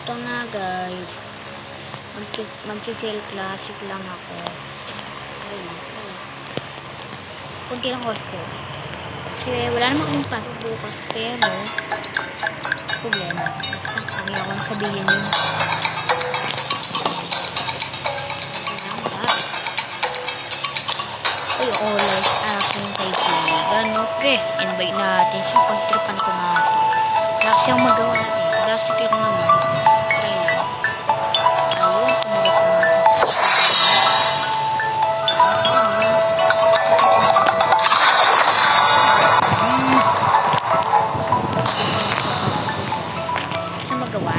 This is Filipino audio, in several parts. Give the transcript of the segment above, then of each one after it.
Ito nga guys, mag-sale classic lang ako. Ayun. Kunti lang costo. Kasi wala naman akong pasok bukas, pero problema. Sabi ako na sabihin yun. Uy, always aking kaibigan. Pre, invite natin siya. Pagtripan ko na ito. Wala siyang magawa natin. Classic lang naman. Try lang. Ayun, kumulit na natin. Kasi magawa.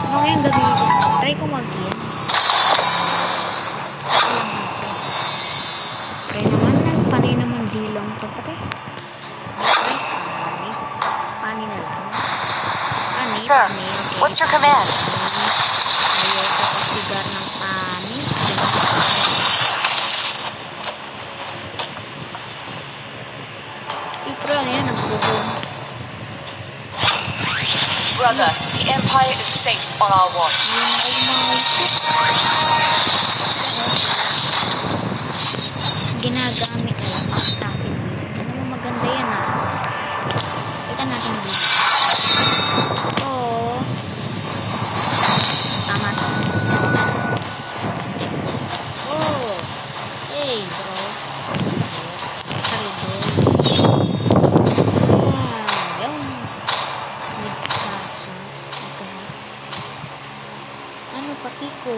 Ano kayang gagawin? Try ko mag-in. Pre naman, panay naman zilang ito pre. Pani na lang. Sir, what's your command? Ayaw ko pasigar ng pani. Ipro lang yan, nagbubuong. Brother, the Empire is safe on our watch. Yun ako mausip. Ginagamit na lang assassin. Ano mo maganda yan ah. Kita natin dito. Oo. Tama to. Oh. Hey bro. Sorry bro. Yung. Ano pati ko?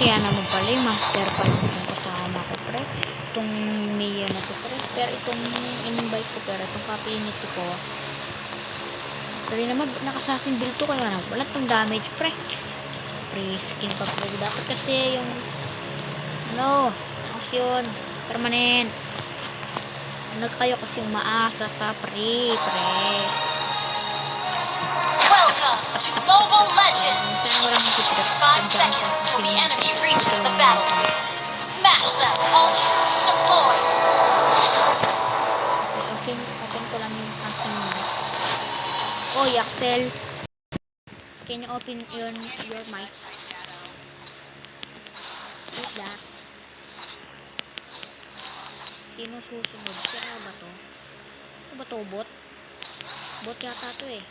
Kaya naman pala yung master pa yung kasama ko pre. Itong Mia na to pre. Pero itong invite ko pero itong kapinito ko. Pero naman nakasasin build to kaya naman wala itong damage pre. Pre skin pa pre. Dapat kasi yung ano yun permanent. Ano kayo kasi yung maasa sa pre. Welcome to Mobile Legends! 5 seconds till the enemy reaches the battlefield. Smash them! All troops deployed! Open ko lang yung aking mic. Oy, Axel. Can you open your mic? Wait that. Sino susunod? Kaya ba to? Ano ba to? Bot? Bot yata to eh.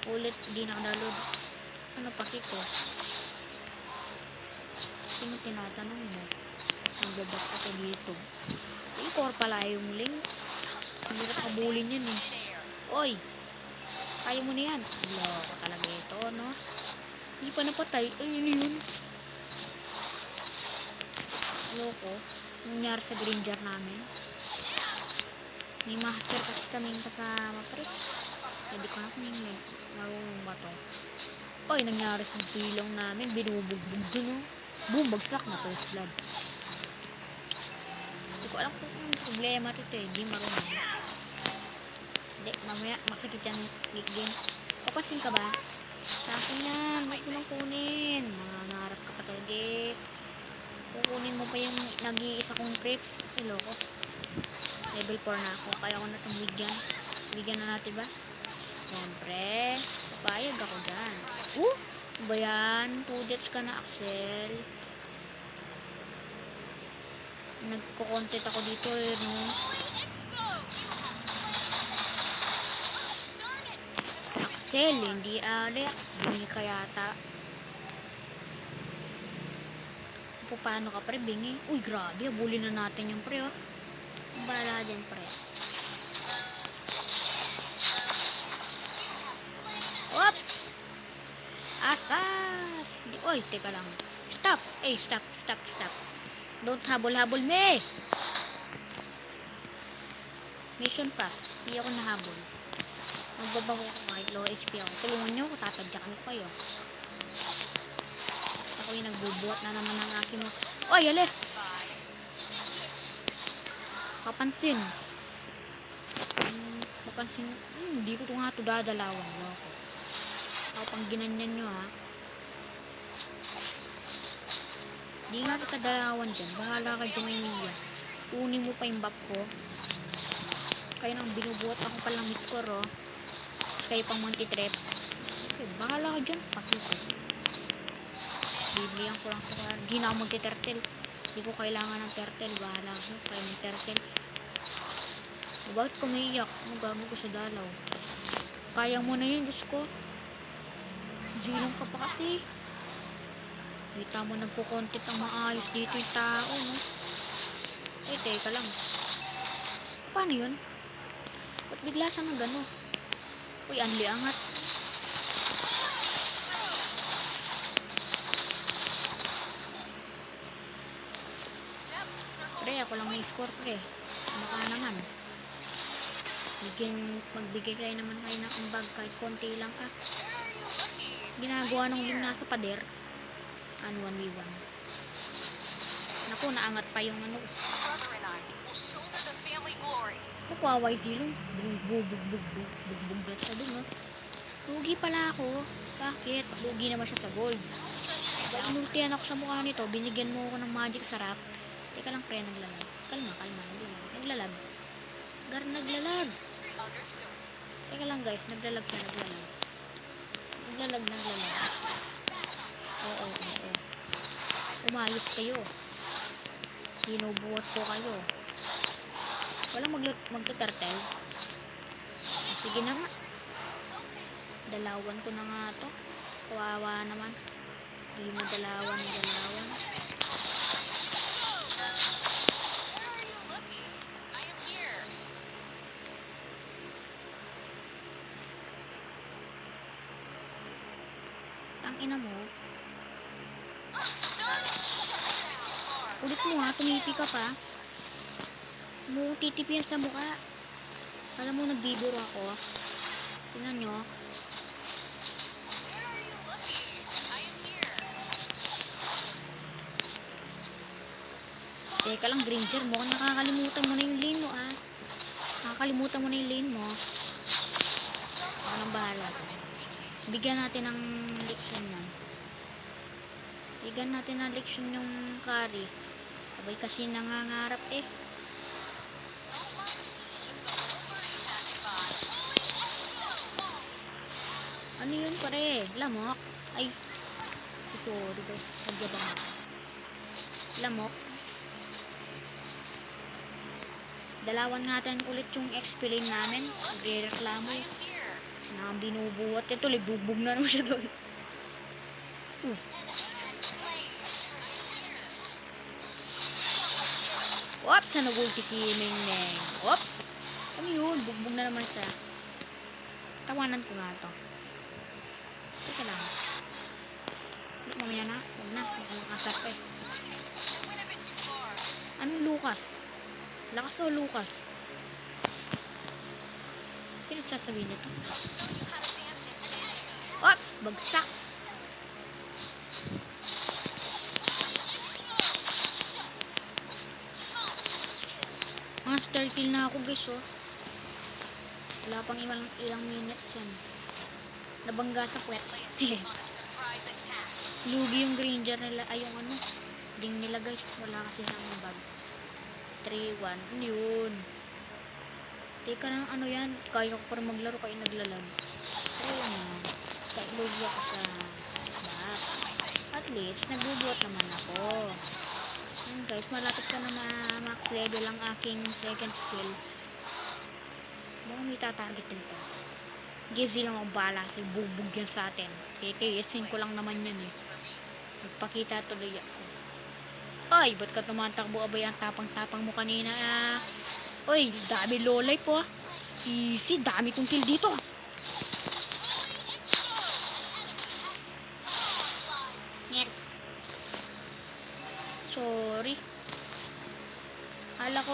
Ulit, di nakadalod. Ano pa kiko? Sino tinatanong mo? Nagbabak ako dito. Core pala yung link. Hindi na kabulin yan eh. Oy! Kaya mo na yan. Loko talaga ito, no? Hindi pa napatay. Ay, yun. Loko. Nangyari sa green jar namin. May master kasi kaming kasama pre. Hindi ko na kung marunong ba to. Oy, nangyari sa silong namin. Binubugbog dun, no? Boom, bagsak na first blood. Hindi ko alam kung anong problema ito eh. Hindi marunong. Hindi, mamaya masakit yan game. Papasin ka ba? Sa akin yan. Huwag mo lang kunin. Nangangarap ka pa talaga eh. Kukunin mo pa yung nag-iisa kong trips. Loko. Level 4 na ako. Kaya ko na itong bigyan. Bigyan na natin ba? Siyempre. Papayag ako dyan. Ba yan? 2 deaths ka na, Axel. Nagko-content ako dito eh, no? Axel, hindi Alex. Bingi ka yata. Paano ka pre, bingi? Uy, grabe. Abulin na natin yung pre, oh. Ang balala dyan, pre. Oops! Asas! Uy, teka lang. Stop! Eh, stop. Don't habol-habol me! Mission pass. Hindi ako nahabol. Magbabago ko kahit low HP ako. Tulungan nyo ako, tatadyakan ko kayo. Ako yung nagbubuhat na naman ng aking mo. Oy, alis! Papansin. Hindi ko ito nga ito dadalawan. No? Ako pang ginanyan nyo ha. Di nga kita dalawan dyan. Bahala ka dyan, Mia. Kunin mo pa yung buff ko. Kayo nang binubuhat ako palang miss-score, oh. Kayo pang mantitrap. Okay, bahala ka dyan. Pati ko. Biblihan ko lang sa kar. Di na ako magti-turtle. Di ko kailangan ng turtle. Bahala ko. Kaya may turtle. Bakit kumiiyak? Ano gago ko sa dalaw? Kaya mo na yun, Diyos ko. Zilong ka pa kasi. Kita mo nagpo-content ang maayos dito yung tao, no? Eh, teka lang. Paano yun? Ba't bigla siya ng gano? Uy, anli angat. Pre, ako lang may score, pre. Baka naman. Magbigay kayo naman kayo ng ambag kahit konti lang ka. Ginagawa nung ling nasa pader. Ano, 1v1. Naku, naangat pa yung ano. Kukwaway silong. Bugbog siya dun, no? Lugi pala ako. Bakit? Lugi naman siya sa gold. Dahil inultihan ako sa mukha nito, binigyan mo ako ng magic sarap. Teka lang, pre, naglalag. Kalma. Naglalag. Naglalag. Teka lang, guys. Naglalag. Naglalag. Oo. Umayos kayo. Binubuhat ko kayo. Walang magtuturtle. Sige na nga. Dalawan ko na nga to. Kawawa naman. Hindi mo dalawan. Ang ina mo. Ulit mo ha. Tumipi ka pa. Mo titipian sa mukha. Alam mo, nagbibiro ako. Tingnan nyo. Teka lang, Granger. Mukhang nakakalimutan mo na yung lane mo, ah. Nakakalimutan mo na yung lane mo. Ako nang bahala. Bigyan natin ng leksyon yan. Bigyan natin ng leksyon yung carry. Sabay kasi nangangarap eh. Ano yun, pare? Lamok? Ay. Sorry guys. Nagyabang ako. Lamok. Dalawan natin ulit yung XP lane namin. Nagre-reklamo. Sinang binubuhat. Ito, bugbog na naman siya doon. Oops! Nanugulti si Ming. Oops! Ano yun? Bugbog na naman siya. Tawanan ko nga ito. Teka lang. Mamaya na. Huwag na. Nakakasar pa eh. Anong Lucas? Lakas o Lucas? Pinagsasabihin nito. Oops! Bagsak! Master kill na ako guys oh. Wala pang ilang minutes yan. Nabangga sa puwet. Lugi yung Granger nila. Ay yung ano. Ding nila guys. Wala kasi ng bag. 3-1. Ano yun? Teka na ano yan. Kaya ko pa rin maglaro kayo naglalag. Pero yan. Kahit lugi ako sa back. At least nagbubuhat naman ako. Yun guys. Malapit ka na max level ang aking second skill. Baka may tatarget nito. Gizzy lang ang bala kasi bugbog yan sa atin. KKSin ko lang naman yun eh. Magpakita tuloy ako. Ay, ba't ka tumatakbo? Abay, ang tapang-tapang mo kanina ah. Uy, dami lolay po ah. Easy, dami kong kill dito ah. Nyek. Sorry. Akala ko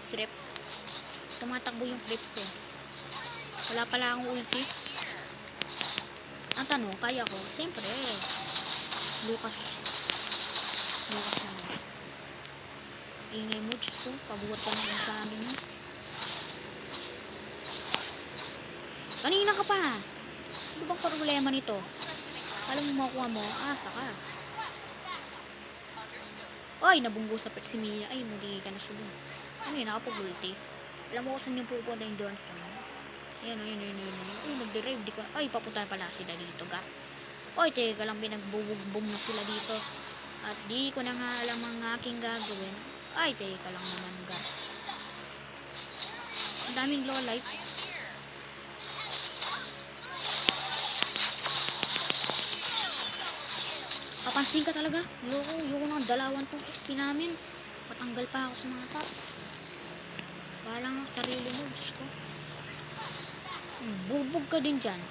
trips. Tumatakbo yung trips eh. Wala pala akong ulti. Ang tanong, kaya ko? Siyempre. Lucas naman. Ingay mo, Diyos ko. Pabuhat ka naman sa amin mo. Kanina ka pa. Ano bang problema nito? Alam mo makuha mo, asa ka. Ay, nabunggo sa pet si Mia. Ay, muli ka na siya dun. Ano yun, nakapag-ulti. Alam mo kung saan yung pupunta yung Johnson. Ayan, ayun, ayun, ayun, ayun. Uy, nag-derive. Di ko. Ay, papunta pala sila dito, gar. Oy, teka lang, binagbubog-bong na sila dito. At di ko na nga alam ang aking gagawin. Ay, teka lang naman, gar. Ang daming low life. Papansin ka talaga. Yoko ng dalawan tong XP namin. Patanggal pa ako sa mga top. Wala nga sarili mo, Diyos ko. Bubog ka din dyan.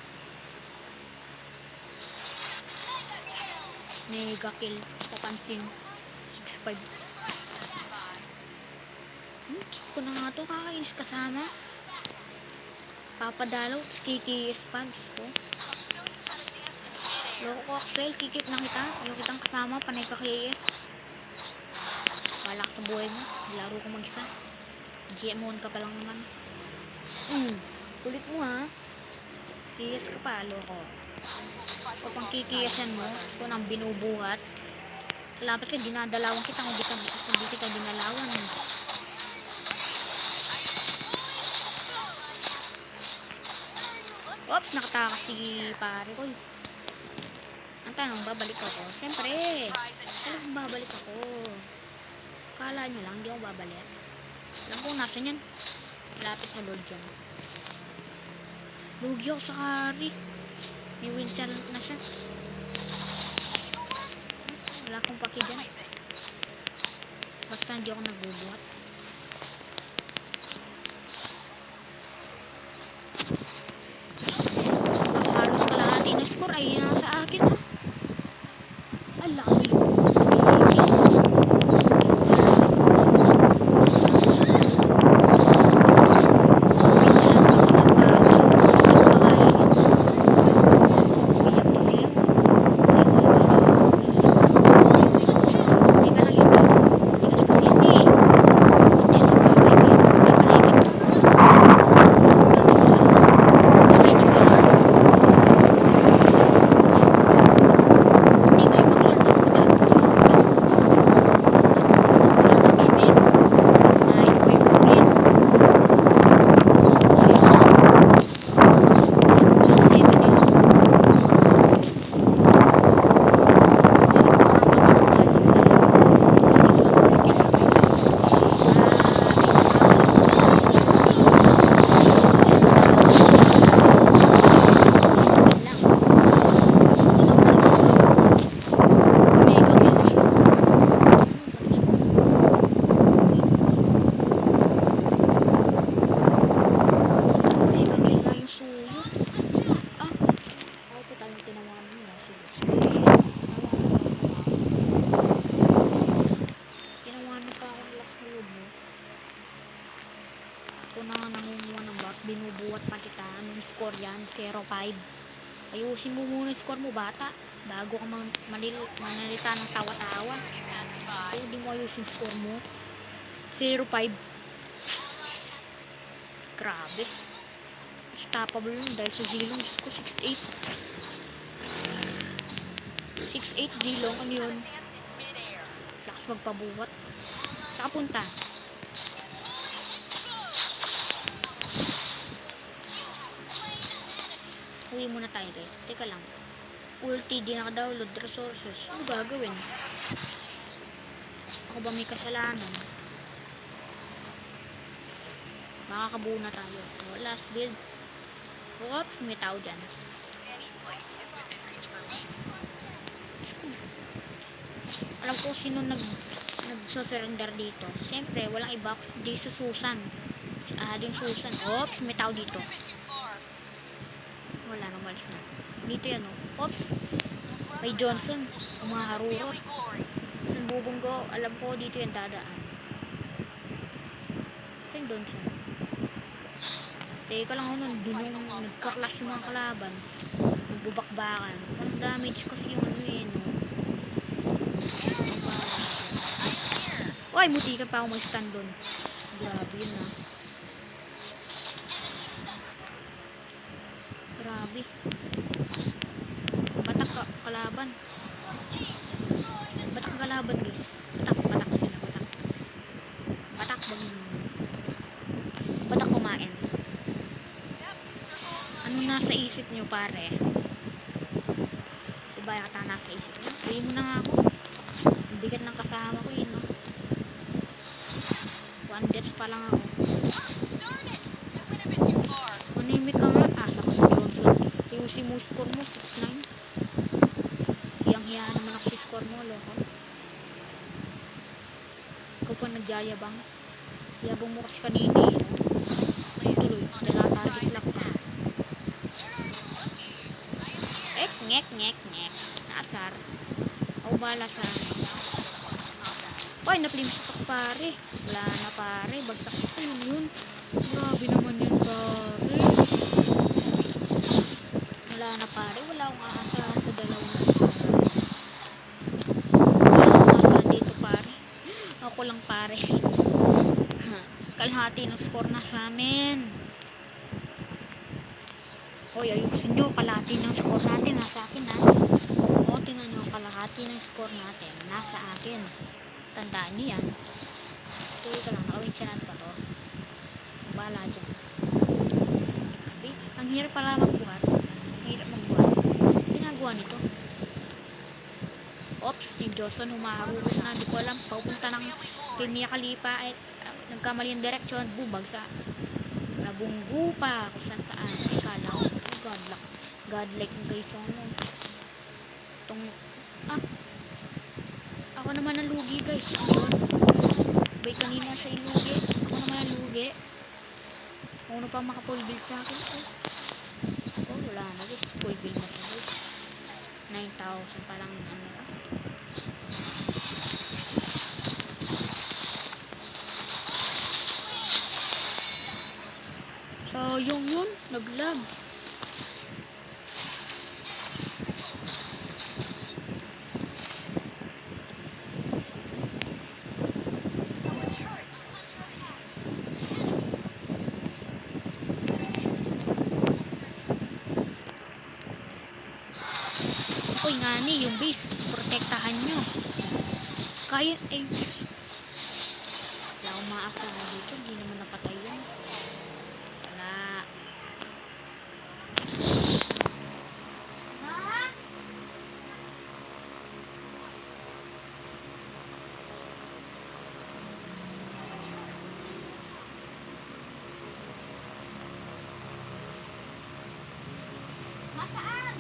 Mega kill. Papansin. 6-5. Ko na nga to, kakainis kasama. Papadalaw, Kiki Spags ko. Loko ko, Axel, kikip na kita. Ayaw kitang kasama, panay ka KS. Wala ka sa buhay mo. Laro ko mag-isa. GM1 ka pa lang naman. Kulit mo ha. KS ka pa, loko. O pang kikiyasan mo, kung ang binubuhat. Salamat ka, dinadalawan kita kung di ka dinalawan. Oops, nakatakas si pare ko. Ang tanong, babalik ako? Siyempre, alam babalik ako. Kala nyo lang, hindi ako babalik. Alam ko, nasan yan? Lapit sa Lord dyan. Lugi ako sa kari. May winter na siya. Wala akong paki dyan. Basta hindi ako nagbubuhat. Halos kalahati na score ay nasa akin ha. Ang laki. Binubuhat pa kita. Anong score yan? 0-5. Ayusin mo muna yung score mo, bata. Bago ka manalita ng tawa-tawa. Kung hindi mo ayusin score mo. 0-5. Grabe. Stoppable yun dahil sa zilong. Diyos ko, 6-8. 6-8 zilong. Ano yun? Lakas magpabuhat. Saka punta. Uwi muna tayo guys. Teka lang. Ulti, di naka-download resources. Ano gagawin? Ako ba may kasalanan? Makakabuo na tayo. So, last build. Oops, may tao dyan. Alam ko sino nagsusurrender dito. Siyempre, walang iba. Di si Susan. Si Ading Susan. Oops, may tao dito. Wala nang malis na. Dito yan oh. Oops. May Johnson. Ang mga harurot. Ang bubunggo. Alam ko dito yan dadaan. Ito yung Johnson. Teka lang ako nun. Dun yung nagka-clash yung mga kalaban. Nagbubakbakan. Ang damage kasi yung ano yun. Uy, muti ka pa ako mag-stand dun. Grabe yun ah. Grabe. kalaban. Batak kalaban guys. Batak sila, batak. Batak batak kumain. Ano nasa isip nyo pare? Diba yata nasa isip nyo? Sabihin mo na nga ako. Ang bigat ng kasama ko yun, no? 1 deaths pa lang ako. Manimik ka nga. Asa ko sa Johnson. Si mo score mo 6-9. Hiyang-hiya naman ako si score mo, loko. Ikaw pa nagyayabang. Yabang mo kasi kanina eh, no? May tuloy. Target lang ka. Ngek. Naasar. Ako bala sa ay, naplimis ako pare. Wala na pare. Bagsak ito yun. Grabe naman yun pare. Wala na pare. Wala akong aasa sa dalawa na wala akong aasa dito pare. Ako lang pare. Kalahati ng score na sa amin. Hoy, ayusin nyo. Kalahati ng score natin. Nasa akin ha. O, tingnan nyo. Kalahati ng score natin. Nasa akin. Tandaan nyo yan. Tuloy ka lang. Nakawin siya natin pa to. Bahala dyan. Okay. Ang hirap pala magbuhat. Ang hirap magbuhat. Ginagawa nito. Oops, Steve Johnson humaharurot na. Hindi ko alam. Paupunta ng kay Mia Khalifa ay nagkamali yung direksyon. Bubagsa. Nabunggu pa. Kung saan. Ay kala ko. Godlike ng guys. Itong ako naman ang lugi guys. Bay kanina siya ilugi. Ako naman ang lugi. Ano pa maka-full build sa akin? Oh, wala na guys. Full build na siya guys. 9,000 pa lang ano na. So, yun. Naglag. Uy nga ni, yung base, protektahan nyo. Kaya, eh. Wala akong maasahan dito, hindi naman napatay yan. Wala. Masaan?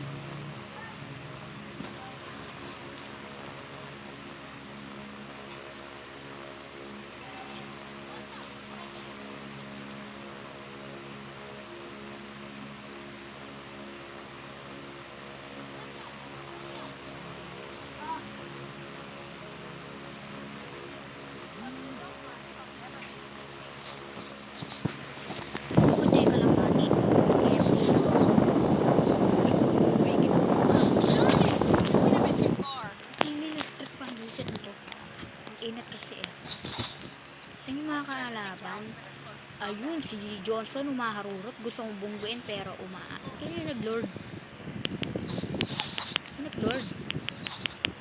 Ayun, si Johnson humaharurot. Gusto mong bungguin pero kaya nag-lord. Nag-lord.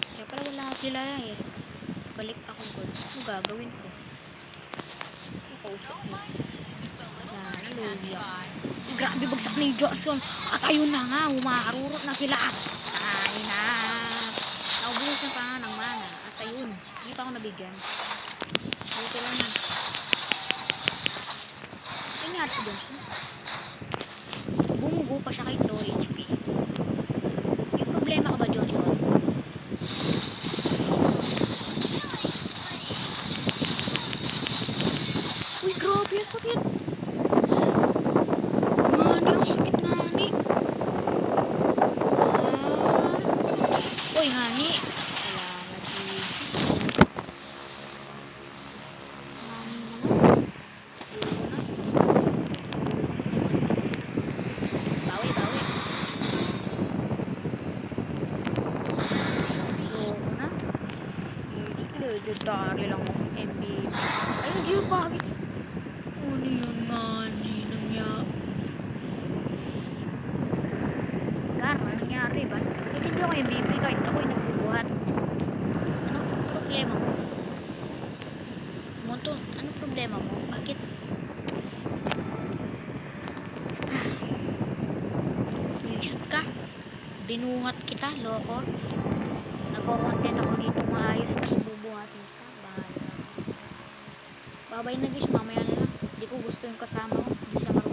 Kaya pala wala sila eh. Balik ako doon. Ano gagawin ko? Kausap mo. Hallelujah. Grabe bagsak ni Johnson. At ayun na nga, humaharurot na sila. Ay na. Naubos na pa nga ng mana. At ayun, hindi pa ako nabigyan. Dito lang na. Ingat si Johnson. Bumugo pa siya kay low HP. May problema ka ba, Johnson? Uy, grabe ang sakit. Ngani, ang sakit ngani. Uy, ngani. Salamat, Jesus. Legendary lang ako MB. Ayun yun, bakit? Ano yun nga, nangyari ba? Hindi ako MB. libre kahit ako'y nagbubuhat. Ano problema mo? Monto, ano problema mo? Bakit? Isot ka. Binuhat kita, loko. Nagko-content ako dito maayos kasi bubuhatin ka. Bahala ka. Babay na guys, mamaya na lang. Hindi ko gusto yung kasama ko. Hindi siya marunong.